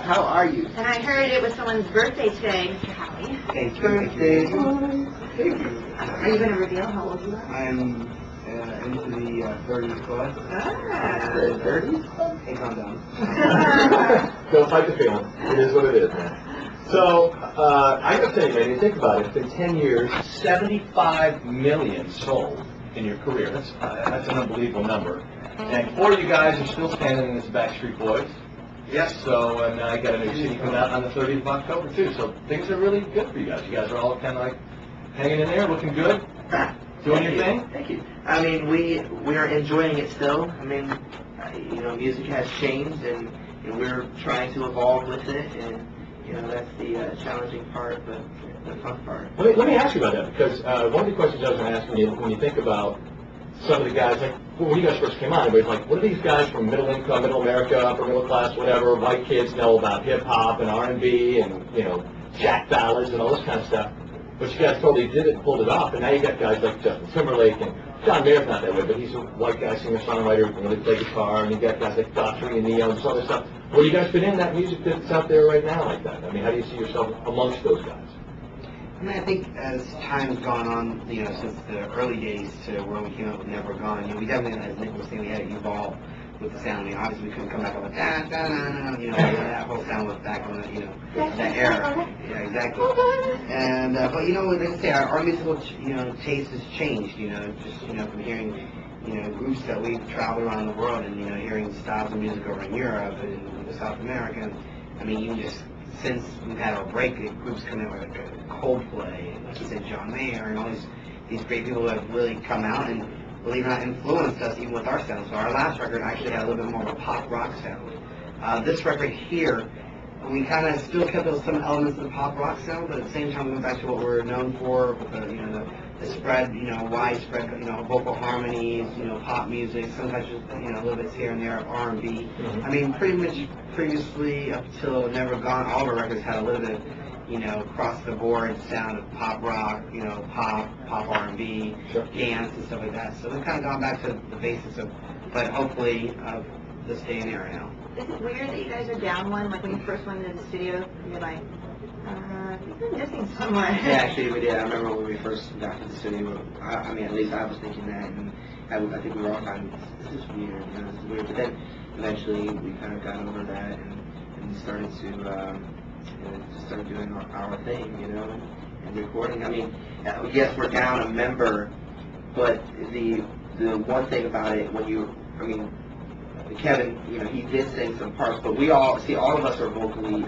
How are you? And I heard it was someone's birthday today, Mr. Howie. Thank you. Birthday. Are you going to reveal how old you are? I'm into the 30s plus. Ah. The 30s? Hey, calm down. Don't fight the feeling. It is what it is, man. So, I got to tell you, man, you think about it, it's been 10 years, 75 million sold in your career. That's an unbelievable number. And 4 of you guys are still standing in this Backstreet Boys. Yes. So, and now you got a new CD coming out on the 30th of October, too. So, things are really good for you guys. You guys are all kind of like hanging in there, looking good, doing your thing. Thank you. I mean, we are enjoying it still. I mean, music has changed, and we're trying to evolve with it, and that's the challenging part, but the fun part. Let me ask you about that, because one of the questions I was going to ask when you think about some of the guys, like when you guys first came on, everybody's like, what do these guys from middle income, middle America, upper middle class, whatever, white kids know about hip hop and R&B and jack ballads and all this kind of stuff? But you guys totally did it, pulled it off, and now you got guys like Justin Timberlake and John Mayer's not that way, but he's a white guy, singer-songwriter who can really play guitar, and you got guys like Daughtry and Neo and some other stuff. Well, you guys fit in that music that's out there right now like that. I mean, how do you see yourself amongst those guys? I mean, I think as time's gone on, since the early days to where we came up with Never Gone, we definitely, as Nick was saying, we had to evolve with the sound. Obviously we couldn't come back up with that that whole sound was back on the, that era. Yeah, exactly. And but like I say, our musical taste has changed. Just from hearing groups that we've traveled around the world and hearing styles of music over in Europe and South America. And, I mean, even just since we've had our break, groups come in like Coldplay, and like you said, John Mayer, and all these great people that have really come out and, believe it or not, influenced us even with our sound. So our last record actually had a little bit more of a pop rock sound. This record here, we kind of still kept some elements of the pop rock sound, but at the same time we went back to what we're known for, with the spread, widespread, vocal harmonies, pop music, sometimes just, a little bit here and there of R&B. Mm-hmm. I mean, pretty much previously up till Never Gone, all of our records had a little bit of, across the board sound of pop rock, pop R&B, sure, dance and stuff like that. So we've kind of gone back to the basics of, but hopefully of this day and era now. Is it weird that you guys are down one? Like when you first went into the studio, you're like, I think we're missing someone. Yeah, actually we did. I remember when we first got to the studio, I mean, at least I was thinking that, and I think we were all kind of, this is weird, this is weird. But then eventually we kind of got over that and started to start doing our thing, and recording. I mean, yes, we're down a member, but the one thing about it, Kevin, he did sing some parts, but we all of us are vocally,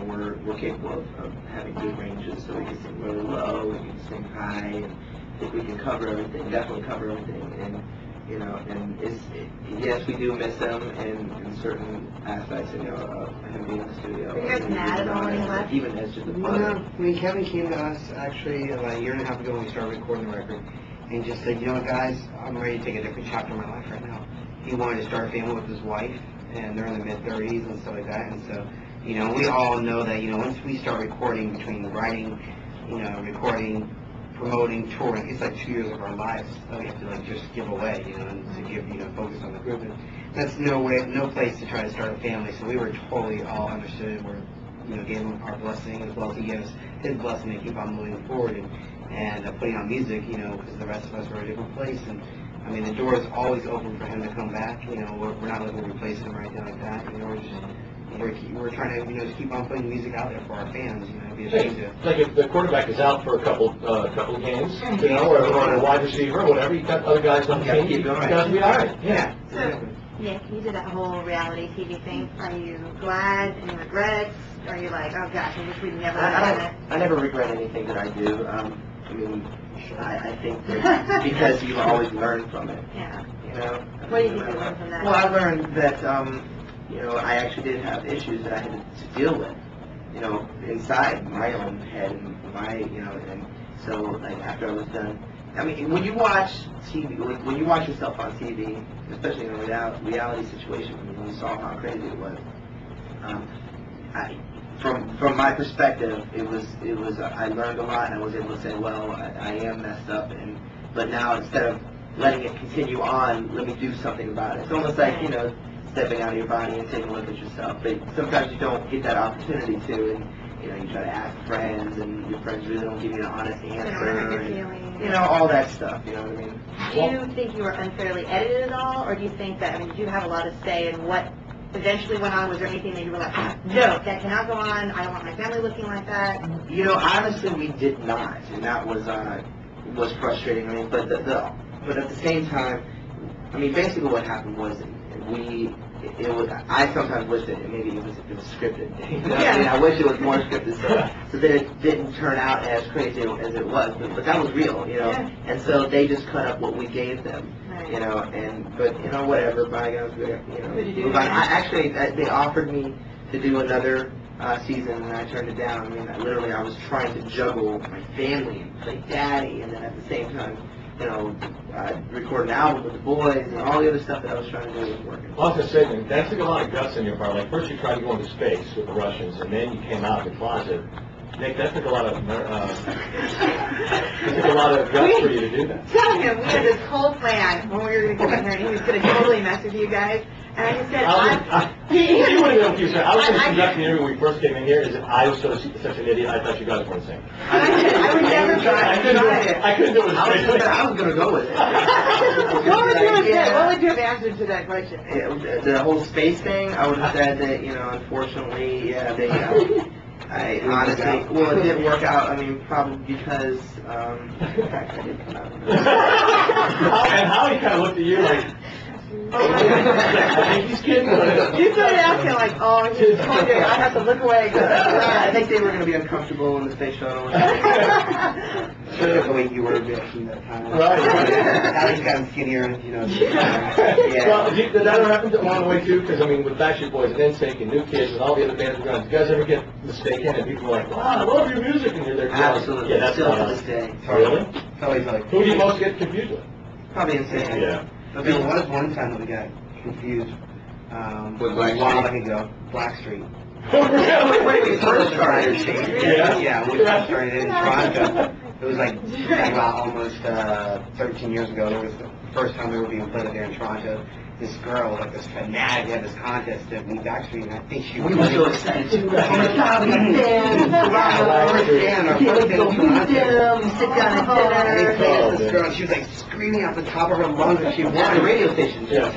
we're capable of having good ranges, so we can sing really low, we can sing high, and I think we can cover everything, definitely cover everything, and yes, we do miss him in certain aspects, of him being in the studio. Are you guys mad at all when he left? Even as just a No, fun. I mean, Kevin came to us actually about a year and a half ago when we started recording the record, and just said, guys, I'm ready to take a different chapter in my life right now. He wanted to start a family with his wife, and they're in their mid-30s and stuff like that, and so, we all know that, once we start recording, between writing, recording, promoting, touring, it's like 2 years of our lives that we have to just give away, and to give, focus on the group. And that's no place to try to start a family, so we were totally all understood. We're, gave him our blessing as well as he gave us his blessing to keep on moving forward and putting on music, because the rest of us were in a different place. And I mean, the door is always open for him to come back. We're not looking to replace him or anything like that. We're trying to just keep on putting music out there for our fans. Be ashamed to. Like if the quarterback is out for a couple of games, or a wide receiver, or whatever, you got other guys on the team. Keep going. You guys will be all right. Yeah. So, Nick, you did that whole reality TV thing. Are you glad? Any regrets? Are you like, oh gosh, I wish we'd never done it? I never regret anything that I do. I think that because you always learn from it. Yeah. What did you learn from that? Well, I learned that I actually did have issues that I had to deal with. Inside my own head and and so like after I was done. I mean, when you watch TV, when you watch yourself on TV, especially in a reality situation, when you saw how crazy it was, from my perspective, it was I learned a lot, and I was able to say, well, I am messed up, but now instead of letting it continue on, let me do something about it. It's almost like stepping out of your body and taking a look at yourself. But sometimes you don't get that opportunity to, and you try to ask friends, and your friends really don't give you an honest answer. And, all that stuff. You know what I mean? Do you think you were unfairly edited at all, or do you think that, did you have a lot of say in what eventually went on? Was there anything that you were like, no, that cannot go on, I don't want my family looking like that? Honestly, we did not, and that was frustrating. But at the same time, basically what happened was I sometimes wish that maybe it was scripted. I wish it was more scripted, so that it didn't turn out as crazy as it was. But that was real, And so they just cut up what we gave them, But whatever, bygones, move on. They offered me to do another season, and I turned it down. I was trying to juggle my family and play daddy, and then at the same time, record an album with the boys, and all the other stuff that I was trying to do was working. Well, I was going to say, man, that took a lot of guts on your part. Like, first you tried to go into space with the Russians, and then you came out of the closet. Nick, that took a lot of guts for you to do that. Tell him, we had this whole plan when we were going to come in here, and he was going to totally mess with you guys. And I just said, you wouldn't know if you said, I was going to conduct the interview when we first came in here, is that I was such an idiot, I thought you guys weren't saying. I would never try it. I couldn't do it. I was going to go with it. What would you have answered to that question? The whole space thing, I would have said that, unfortunately, they... I honestly, it didn't work out. Probably because I didn't come out. And Howie kind of looked at you like, I think he's kidding. You started asking like, he's hungry. I have to look away. I think they were going to be uncomfortable in the space shuttle. Should have the way you were from that time. Right. Now he's gotten skinnier, Yeah. Well, did that ever happen along the way too? Because with Backstreet Boys and NSYNC and New Kids and all the other bands we're going, do you guys ever get mistaken and people are like, wow, I love your music, and you're there? Absolutely. Yeah, that's still not to us. this day. Really? Always like, Who do you most get confused with? Probably insane. Yeah. But there was one time that we got confused With a Blackstreet? while ago. Blackstreet. When we first started. Yeah, we first started in Toronto. It was like about almost 13 years ago. It was the first time we were being played there in Toronto. This girl, like this fanatic, had this contest to meet Backstreet, and I think she We were so excited too. Oh my God, we got fans! Our first fan in Toronto. We sit down at dinner. And they played this girl, and she was like screaming out the top of her lungs that she won. At the radio station. Yeah.